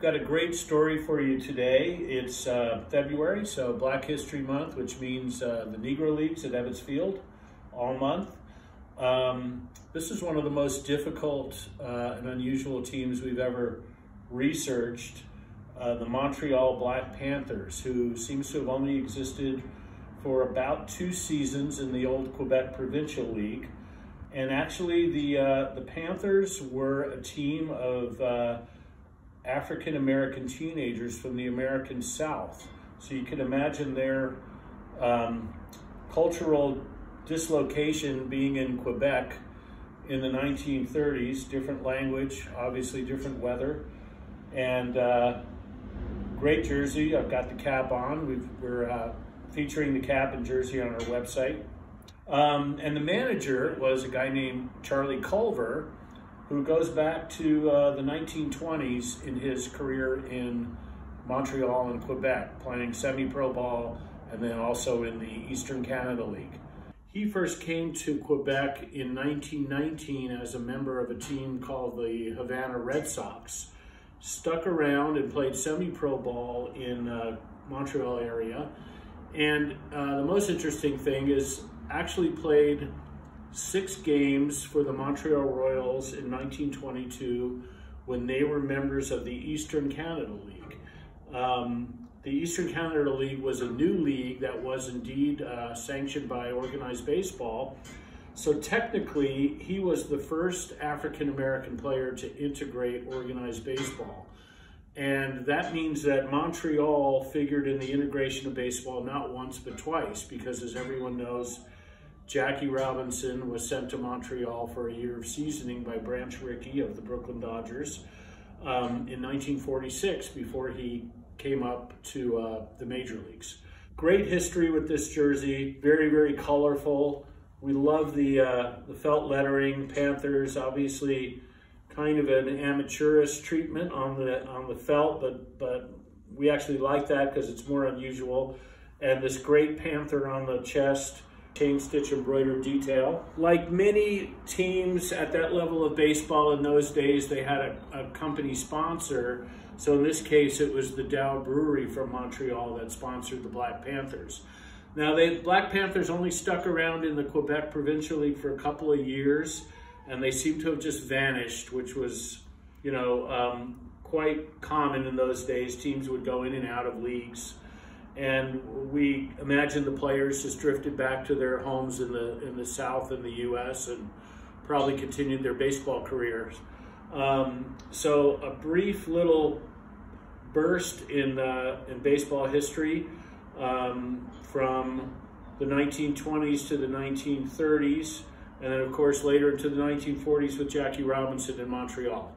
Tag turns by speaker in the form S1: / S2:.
S1: Got a great story for you today. It's February, so Black History Month, which means the Negro Leagues at Ebbets Field all month. This is one of the most difficult and unusual teams we've ever researched, the Montreal Black Panthers, who seems to have only existed for about 2 seasons in the old Quebec Provincial League. And actually the Panthers were a team of African-American teenagers from the American South. So you can imagine their cultural dislocation being in Quebec in the 1930s, different language, obviously different weather, and great jersey. I've got the cap on. We're featuring the cap and jersey on our website. And the manager was a guy named Charlie Culver, who goes back to the 1920s in his career in Montreal and Quebec, playing semi-pro ball and then also in the Eastern Canada League. He first came to Quebec in 1919 as a member of a team called the Havana Red Sox, stuck around and played semi-pro ball in Montreal area. And the most interesting thing is actually played 6 games for the Montreal Royals in 1922 when they were members of the Eastern Canada League. The Eastern Canada League was a new league that was indeed sanctioned by organized baseball. So technically, he was the first African-American player to integrate organized baseball. And that means that Montreal figured in the integration of baseball not once but twice, because as everyone knows, Jackie Robinson was sent to Montreal for a year of seasoning by Branch Rickey of the Brooklyn Dodgers in 1946 before he came up to the major leagues. Great history with this jersey, very, very colorful. We love the felt lettering, Panthers, obviously kind of an amateurish treatment on the felt, but we actually like that because it's more unusual. And this great panther on the chest, chain stitch embroidered detail. Like many teams at that level of baseball in those days, they had a company sponsor. So in this case, it was the Dow Brewery from Montreal that sponsored the Black Panthers. Now, the Black Panthers only stuck around in the Quebec Provincial League for a couple of years, and they seem to have just vanished, which was, quite common in those days. Teams would go in and out of leagues. And we imagine the players just drifted back to their homes in the South in the U.S. and probably continued their baseball careers. So a brief little burst in baseball history from the 1920s to the 1930s, and then of course later into the 1940s with Jackie Robinson in Montreal.